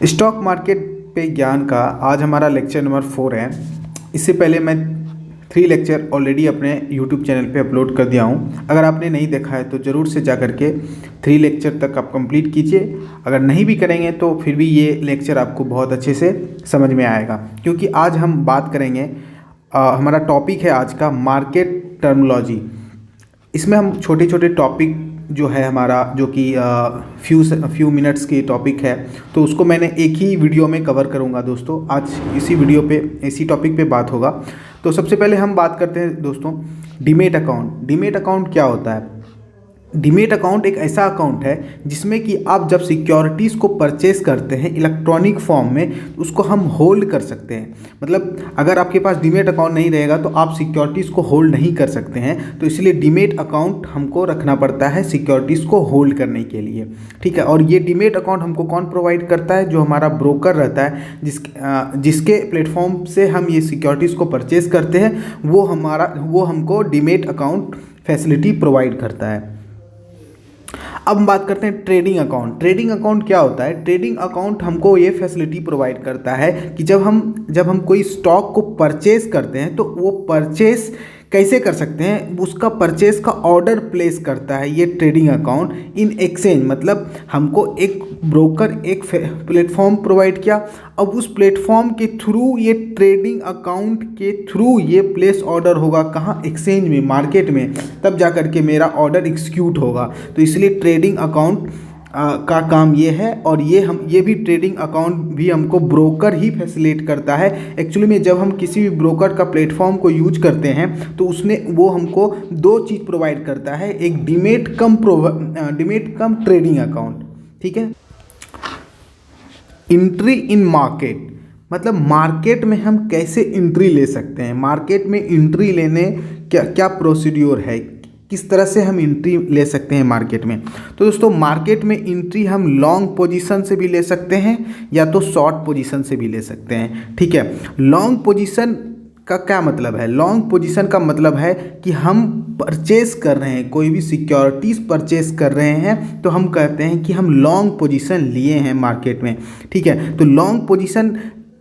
Stock market पे ज्ञान का आज हमारा लेक्चर नंबर 4 है। इससे पहले मैं 3 लेक्चर ऑलरेडी अपने यूट्यूब चैनल पे अपलोड कर दिया हूँ। अगर आपने नहीं देखा है तो ज़रूर से जा कर के 3 लेक्चर तक आप कंप्लीट कीजिए। अगर नहीं भी करेंगे तो फिर भी ये लेक्चर आपको बहुत अच्छे से समझ में आएगा, क्योंकि आज हम बात करेंगे हमारा टॉपिक है आज का मार्केट टर्मिनोलॉजी। इसमें हम छोटे छोटे टॉपिक जो है हमारा, जो कि फ्यू मिनट्स की टॉपिक है, तो उसको मैंने एक ही वीडियो में कवर करूंगा दोस्तों। आज इसी वीडियो पे इसी टॉपिक पे बात होगा। तो सबसे पहले हम बात करते हैं दोस्तों डीमेट अकाउंट। डीमेट अकाउंट क्या होता है? डीमेट अकाउंट एक ऐसा अकाउंट है जिसमें कि आप जब सिक्योरिटीज़ को परचेस करते हैं इलेक्ट्रॉनिक फॉर्म में, उसको हम होल्ड कर सकते हैं। मतलब अगर आपके पास डीमेट अकाउंट नहीं रहेगा तो आप सिक्योरिटीज़ को होल्ड नहीं कर सकते हैं। तो इसलिए डीमेट अकाउंट हमको रखना पड़ता है सिक्योरिटीज़ को होल्ड करने के लिए, ठीक है। और ये डीमेट अकाउंट हमको कौन प्रोवाइड करता है? जो हमारा ब्रोकर रहता है, जिसके प्लेटफॉर्म से हम ये सिक्योरिटीज़ को परचेस करते हैं, वो हमको डीमेट अकाउंट फैसिलिटी प्रोवाइड करता है। अब हम बात करते हैं ट्रेडिंग अकाउंट। ट्रेडिंग अकाउंट क्या होता है? ट्रेडिंग अकाउंट हमको ये फैसिलिटी प्रोवाइड करता है कि जब हम कोई स्टॉक को परचेज करते हैं तो वो परचेज कैसे कर सकते हैं, उसका परचेस का ऑर्डर प्लेस करता है ये ट्रेडिंग अकाउंट इन एक्सचेंज। मतलब हमको एक ब्रोकर एक प्लेटफॉर्म प्रोवाइड किया, अब उस प्लेटफॉर्म के थ्रू ये ट्रेडिंग अकाउंट के थ्रू ये प्लेस ऑर्डर होगा कहाँ? एक्सचेंज में, मार्केट में, तब जा कर के मेरा ऑर्डर एग्जीक्यूट होगा। तो इसलिए ट्रेडिंग अकाउंट का काम ये है। और ये भी ट्रेडिंग अकाउंट भी हमको ब्रोकर ही फैसिलिटेट करता है। एक्चुअली में जब हम किसी भी ब्रोकर का प्लेटफॉर्म को यूज करते हैं तो उसमें वो हमको 2 चीज़ प्रोवाइड करता है, एक डीमेट कम ट्रेडिंग अकाउंट, ठीक है। एंट्री इन मार्केट, मतलब मार्केट में हम कैसे एंट्री ले सकते हैं, मार्केट में एंट्री लेने क्या क्या प्रोसीड्योर है, किस तरह से हम एंट्री ले सकते हैं मार्केट में। तो दोस्तों मार्केट में एंट्री हम लॉन्ग पोजीशन से भी ले सकते हैं या तो शॉर्ट पोजीशन से भी ले सकते हैं, ठीक है। लॉन्ग पोजीशन का क्या मतलब है? लॉन्ग पोजीशन का मतलब है कि हम परचेस कर रहे हैं, कोई भी सिक्योरिटीज़ परचेस कर रहे हैं तो हम कहते हैं कि हम लॉन्ग पोजीशन लिए हैं मार्केट में, ठीक है। तो लॉन्ग पोजीशन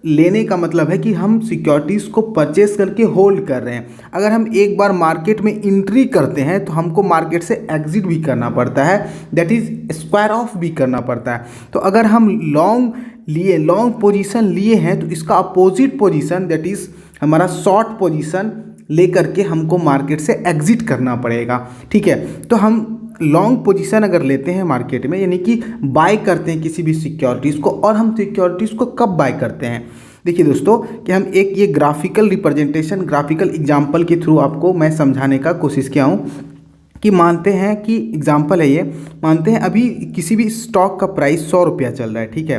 लेने का मतलब है कि हम सिक्योरिटीज़ को परचेस करके होल्ड कर रहे हैं। अगर हम एक बार मार्केट में एंट्री करते हैं तो हमको मार्केट से एग्जिट भी करना पड़ता है, दैट इज़ स्क्वायर ऑफ भी करना पड़ता है। तो अगर हम लॉन्ग पोजीशन लिए हैं तो इसका अपोजिट पोजीशन, दैट इज़ हमारा शॉर्ट पोजीशन लेकर के हमको मार्केट से एग्जिट करना पड़ेगा, ठीक है। तो हम लॉन्ग पोजीशन अगर लेते हैं मार्केट में, यानी कि बाय करते हैं किसी भी सिक्योरिटीज़ को, और हम सिक्योरिटीज़ को कब बाय करते हैं? देखिए दोस्तों कि हम एक ये ग्राफिकल रिप्रेजेंटेशन, ग्राफिकल एग्जांपल के थ्रू आपको मैं समझाने का कोशिश किया हूँ कि मानते हैं कि एग्जांपल है ये, मानते हैं अभी किसी भी स्टॉक का प्राइस 100 रुपया चल रहा है, ठीक है।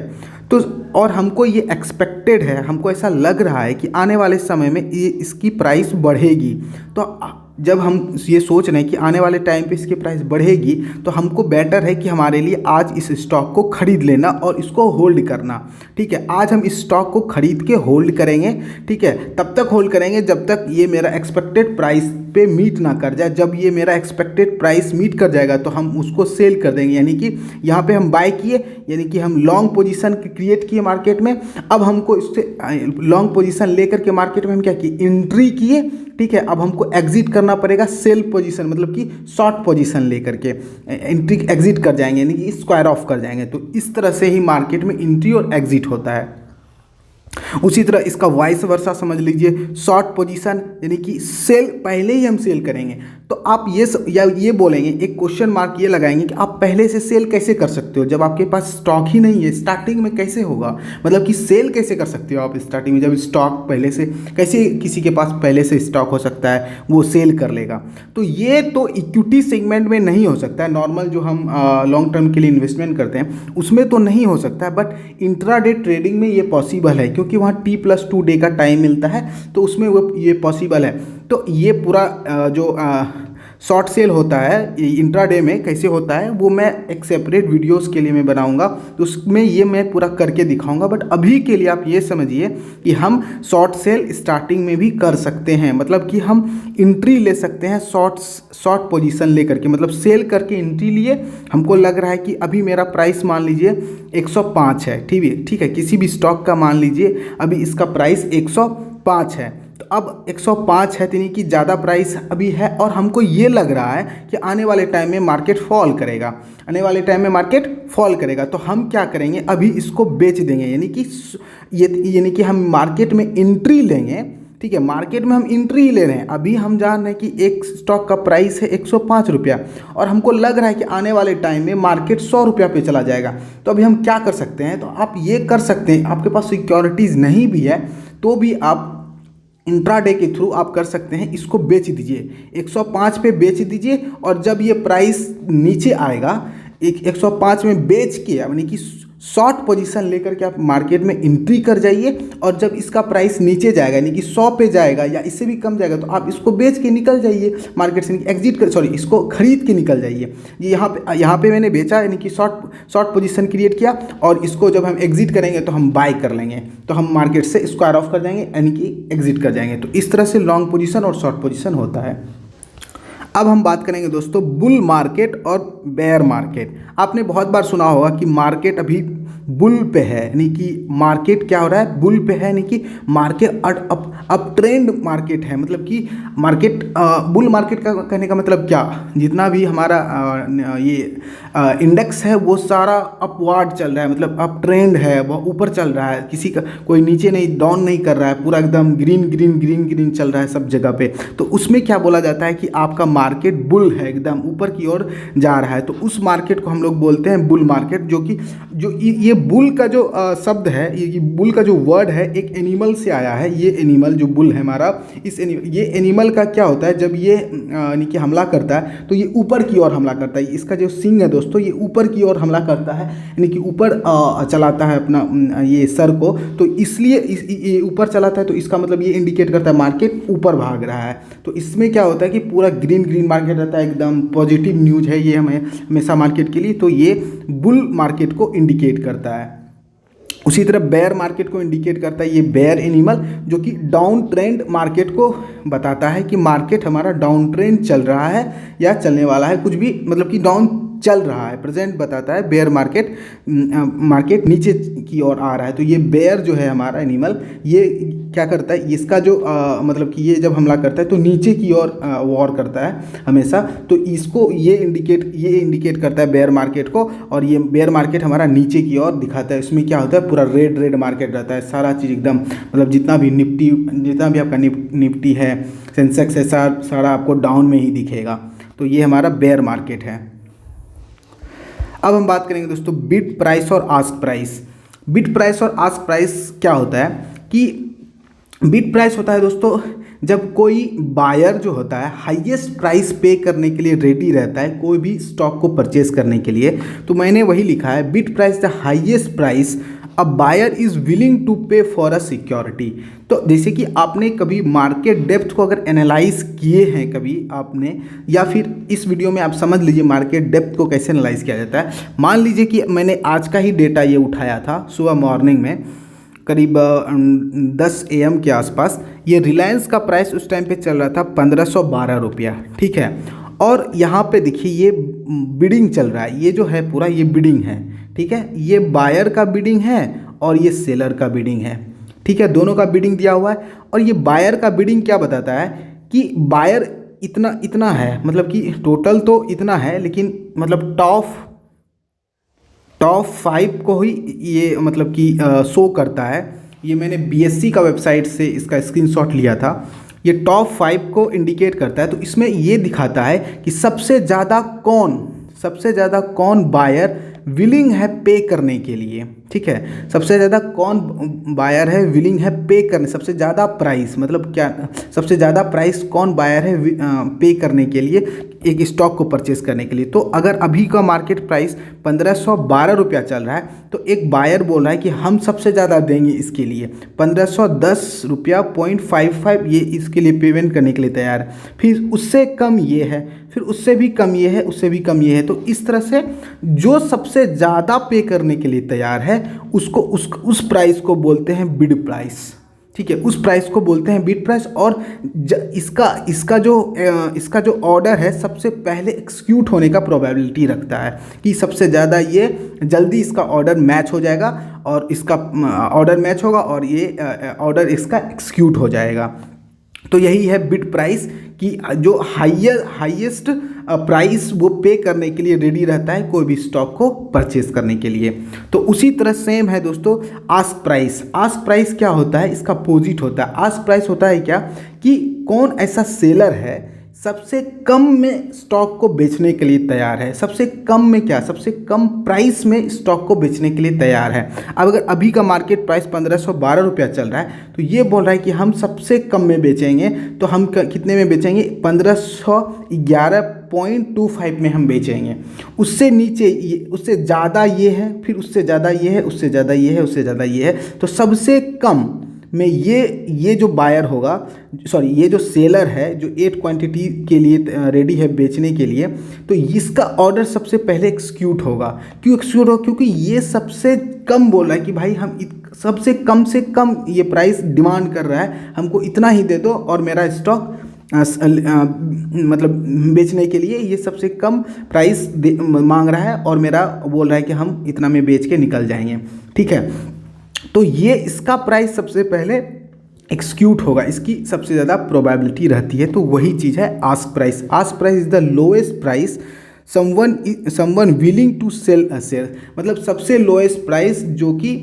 तो और हमको ये एक्सपेक्टेड है, हमको ऐसा लग रहा है कि आने वाले समय में ये इसकी प्राइस बढ़ेगी। तो जब हम ये सोच रहे हैं कि आने वाले टाइम पे इसकी प्राइस बढ़ेगी तो हमको बेटर है कि हमारे लिए आज इस स्टॉक को खरीद लेना और इसको होल्ड करना, ठीक है। आज हम इस स्टॉक को खरीद के होल्ड करेंगे, ठीक है। तब तक होल्ड करेंगे जब तक ये मेरा एक्सपेक्टेड प्राइस पे मीट ना कर जाए। जब ये मेरा एक्सपेक्टेड प्राइस मीट कर जाएगा तो हम उसको सेल कर देंगे, यानी कि यहाँ पे हम बाय किए, यानी कि हम लॉन्ग पोजीशन क्रिएट किए मार्केट में। अब हमको इससे लॉन्ग पोजीशन लेकर के मार्केट में हम क्या किए? एंट्री किए, ठीक है। अब हमको एग्जिट करना पड़ेगा सेल पोजीशन, मतलब कि शॉर्ट पोजीशन लेकर के एंट्री एग्जिट कर जाएंगे, यानी कि स्क्वायर ऑफ कर जाएंगे। तो इस तरह से ही मार्केट में एंट्री और एग्जिट होता है। उसी तरह इसका वाइस वर्सा समझ लीजिए, शॉर्ट पोजीशन यानी कि सेल, पहले ही हम सेल करेंगे तो आप ये बोलेंगे, एक क्वेश्चन मार्क ये लगाएंगे कि आप पहले से सेल कैसे कर सकते हो जब आपके पास स्टॉक ही नहीं है? स्टार्टिंग में कैसे होगा? मतलब कि सेल कैसे कर सकते हो आप स्टार्टिंग में जब स्टॉक पहले से, कैसे किसी के पास पहले से स्टॉक हो सकता है वो सेल कर लेगा? तो ये तो इक्विटी सेगमेंट में नहीं हो सकता है, नॉर्मल जो हम लॉन्ग टर्म के लिए इन्वेस्टमेंट करते हैं उसमें तो नहीं हो सकता है, बट इंट्राडे ट्रेडिंग में ये पॉसिबल है क्योंकि वहाँ T+2 डे का टाइम मिलता है, तो उसमें वो ये पॉसिबल है। तो ये पूरा जो शॉर्ट सेल होता है इंट्राडे में कैसे होता है वो मैं एक सेपरेट वीडियोस के लिए मैं बनाऊंगा, तो उसमें ये मैं पूरा करके दिखाऊंगा। बट अभी के लिए आप ये समझिए कि हम शॉर्ट सेल स्टार्टिंग में भी कर सकते हैं, मतलब कि हम एंट्री ले सकते हैं शॉर्ट पोजीशन लेकर के, मतलब सेल करके एंट्री लिए। हमको लग रहा है कि अभी मेरा प्राइस मान लीजिए 105 है, ठीक है, किसी भी स्टॉक का मान लीजिए अभी इसका प्राइस 105 है, तो अब 105 है, यानी कि ज़्यादा प्राइस अभी है और हमको ये लग रहा है कि आने वाले टाइम में मार्केट फॉल करेगा, आने वाले टाइम में मार्केट फॉल करेगा। तो हम क्या करेंगे, अभी इसको बेच देंगे, यानी कि हम मार्केट में एंट्री लेंगे। ठीक है, मार्केट में हम एंट्री ले रहे हैं, अभी हम जान रहे हैं कि एक स्टॉक का प्राइस है 105 रुपया और हमको लग रहा है कि आने वाले टाइम में मार्केट 100 रुपया पे चला जाएगा। तो अभी हम क्या कर सकते हैं, तो आप ये कर सकते हैं, आपके पास सिक्योरिटीज़ नहीं भी है तो भी आप इंट्राडे के थ्रू आप कर सकते हैं, इसको बेच दीजिए 105 पे बेच दीजिए और जब ये प्राइस नीचे आएगा 105 में बेच के, यानी कि शॉर्ट पोजीशन लेकर के आप मार्केट में एंट्री कर जाइए और जब इसका प्राइस नीचे जाएगा यानी कि 100 पे जाएगा या इससे भी कम जाएगा तो आप इसको बेच के निकल जाइए मार्केट से, इसको खरीद के निकल जाइए। यहाँ पे मैंने बेचा यानी कि शॉर्ट पोजीशन क्रिएट किया और इसको जब हम एग्जिट करेंगे तो हम बाय कर लेंगे, तो हम मार्केट से स्क्वायर ऑफ कर जाएंगे यानी कि एग्जिट कर जाएंगे। तो इस तरह से लॉन्ग पोजीशन और शॉर्ट पोजीशन होता है। अब हम बात करेंगे दोस्तों बुल मार्केट और बेयर मार्केट। आपने बहुत बार सुना होगा कि मार्केट अभी बुल पे है, यानी कि मार्केट क्या हो रहा है, बुल पे है, यानी कि मार्केट अप ट्रेंड मार्केट है, मतलब कि मार्केट बुल मार्केट का कहने का मतलब क्या, जितना भी हमारा इंडेक्स है वो सारा अपवार्ड चल रहा है, मतलब अप ट्रेंड है, वो ऊपर चल रहा है, किसी का कोई नीचे नहीं, डाउन नहीं कर रहा है, पूरा एकदम ग्रीन चल रहा है सब जगह पे। तो उसमें क्या बोला जाता है कि आपका मार्केट बुल है, एकदम ऊपर की ओर जा रहा है, तो उस मार्केट को हम लोग बोलते हैं बुल मार्केट। जो ये बुल का जो शब्द है, ये बुल का जो वर्ड है एक एनिमल से आया है। ये एनिमल जो बुल है हमारा, ये एनिमल का क्या होता है, जब ये यानी कि हमला करता है तो ये ऊपर की ओर हमला करता है। इसका जो सिंग है दोस्तों ये ऊपर की ओर हमला करता है, यानी कि ऊपर चलाता है अपना ये सर को, तो इसलिए ये ऊपर चलाता है, तो इसका मतलब ये इंडिकेट करता है मार्केट ऊपर भाग रहा है। तो इसमें क्या होता है कि पूरा ग्रीन मार्केट रहता है, एकदम पॉजिटिव न्यूज है ये हमें हमेशा मार्केट के लिए, तो ये बुल मार्केट को इंडिकेट करता है। उसी तरह बेयर मार्केट को इंडिकेट करता है ये बेयर एनिमल, जो कि डाउन ट्रेंड मार्केट को बताता है कि मार्केट हमारा डाउन ट्रेंड चल रहा है या चलने वाला है, कुछ भी मतलब कि डाउन चल रहा है, प्रेजेंट बताता है। बेयर मार्केट नीचे की ओर आ रहा है, तो ये बेयर जो है हमारा एनिमल ये क्या करता है, इसका जो मतलब कि ये जब हमला करता है तो नीचे की ओर वॉर करता है हमेशा, तो इसको ये इंडिकेट करता है बेयर मार्केट को, और ये बेयर मार्केट हमारा नीचे की ओर दिखाता है। इसमें क्या होता है, पूरा रेड मार्केट रहता है, सारा चीज़ एकदम मतलब जितना भी आपका निफ्टी है, सेंसेक्स है, सारा आपको डाउन में ही दिखेगा। तो ये हमारा बेयर मार्केट है। अब हम बात करेंगे दोस्तों बिड प्राइस और आस्क प्राइस। बिड प्राइस और आस्क प्राइस क्या होता है कि बिड प्राइस होता है दोस्तों जब कोई बायर जो होता है हाईएस्ट प्राइस पे करने के लिए रेडी रहता है कोई भी स्टॉक को परचेज करने के लिए, तो मैंने वही लिखा है bid price the highest price a buyer is willing to pay for a security. तो जैसे कि आपने कभी मार्केट डेप्थ को अगर एनालाइज किए हैं कभी आपने, या फिर इस वीडियो में आप समझ लीजिए मार्केट डेप्थ को कैसे एनालाइज किया जाता है। मान लीजिए कि मैंने आज का ही डेटा ये उठाया था सुबह मॉर्निंग में करीब 10 AM के आसपास। ये रिलायंस का प्राइस उस टाइम पे चल रहा था 1512 रुपया, ठीक है। और यहाँ पे देखिए ये बिडिंग चल रहा है, ये जो है पूरा ये बिडिंग है, ठीक है। ये बायर का बिडिंग है और ये सेलर का बिडिंग है, ठीक है, दोनों का बिडिंग दिया हुआ है। और ये बायर का बिडिंग क्या बताता है कि बायर इतना है, मतलब कि टोटल तो इतना है, लेकिन मतलब टॉप 5 को ही ये मतलब कि शो करता है। ये मैंने BSC का वेबसाइट से इसका स्क्रीनशॉट लिया था। ये टॉप 5 को इंडिकेट करता है, तो इसमें ये दिखाता है कि सबसे ज़्यादा कौन बायर विलिंग है पे करने के लिए, ठीक है। सबसे ज़्यादा कौन बायर है विलिंग है पे करने, सबसे ज़्यादा प्राइस मतलब क्या, सबसे ज़्यादा प्राइस कौन बायर है पे करने के लिए एक स्टॉक को परचेस करने के लिए। तो अगर अभी का मार्केट प्राइस 1512 रुपया चल रहा है तो एक बायर बोल रहा है कि हम सबसे ज़्यादा देंगे इसके लिए 1510 रुपया 0.55 ये इसके लिए पेमेंट करने के लिए तैयार है। फिर उससे कम ये है, फिर उससे भी कम ये है, उससे भी कम ये है। तो इस तरह से जो सबसे ज़्यादा पे करने के लिए तैयार है उसको उस प्राइस को बोलते हैं बिड प्राइस। ठीक है, उस प्राइस को बोलते हैं बिड प्राइस। और इसका जो ऑर्डर है सबसे पहले एक्सिक्यूट होने का प्रोबेबिलिटी रखता है कि सबसे ज़्यादा ये जल्दी इसका ऑर्डर मैच हो जाएगा और इसका ऑर्डर मैच होगा और ये ऑर्डर इसका एक्सिक्यूट हो जाएगा। तो यही है बिड प्राइस कि जो हाईएस्ट प्राइस वो पे करने के लिए रेडी रहता है कोई भी स्टॉक को परचेस करने के लिए। तो उसी तरह सेम है दोस्तों आस्क प्राइस। आस्क प्राइस क्या होता है, इसका अपोजिट होता है। आस्क प्राइस होता है क्या कि कौन ऐसा सेलर है सबसे कम में स्टॉक को बेचने के लिए तैयार है, सबसे कम में क्या, सबसे कम प्राइस में स्टॉक को बेचने के लिए तैयार है। अब अगर अभी का मार्केट प्राइस 1512 रुपया चल रहा है तो ये बोल रहा है कि हम सबसे कम में बेचेंगे। तो हम कितने में बेचेंगे, 1511.25 में हम बेचेंगे। उससे नीचे ये, उससे ज़्यादा ये है, फिर उससे ज़्यादा ये है, उससे ज़्यादा ये है, उससे ज़्यादा ये है। तो सबसे कम में ये जो बायर होगा, सॉरी ये जो सेलर है जो 8 क्वांटिटी के लिए रेडी है बेचने के लिए, तो इसका ऑर्डर सबसे पहले एक्सिक्यूट होगा। क्यों एक्सिक्यूट होगा, क्योंकि ये सबसे कम बोल रहा है कि भाई हम सबसे कम से कम ये प्राइस डिमांड कर रहा है, हमको इतना ही दे दो और मेरा स्टॉक मतलब बेचने के लिए ये सबसे कम प्राइस मांग रहा है और मेरा बोल रहा है कि हम इतना में बेच के निकल जाएंगे। ठीक है, तो ये इसका प्राइस सबसे पहले एक्सिक्यूट होगा, इसकी सबसे ज़्यादा प्रोबेबिलिटी रहती है। तो वही चीज़ है ask price. Ask price is the lowest price someone willing to sell a share, मतलब सबसे लोएस्ट प्राइस जो कि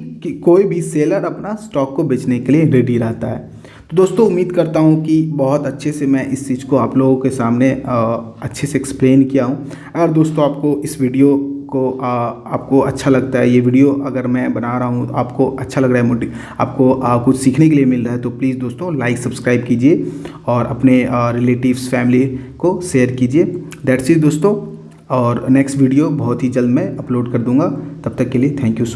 कोई भी सेलर अपना स्टॉक को बेचने के लिए रेडी रहता है। तो दोस्तों उम्मीद करता हूँ कि बहुत अच्छे से मैं इस चीज़ को आप लोगों के सामने अच्छे से एक्सप्लेन किया हूँ। अगर दोस्तों आपको इस वीडियो को आपको अच्छा लगता है, ये वीडियो अगर मैं बना रहा हूँ आपको अच्छा लग रहा है, आपको कुछ सीखने के लिए मिल रहा है, तो प्लीज़ दोस्तों लाइक सब्सक्राइब कीजिए और अपने रिलेटिव्स फैमिली को शेयर कीजिए। दैट्स इट दोस्तों, और नेक्स्ट वीडियो बहुत ही जल्द मैं अपलोड कर दूंगा। तब तक के लिए थैंक यू सो मच।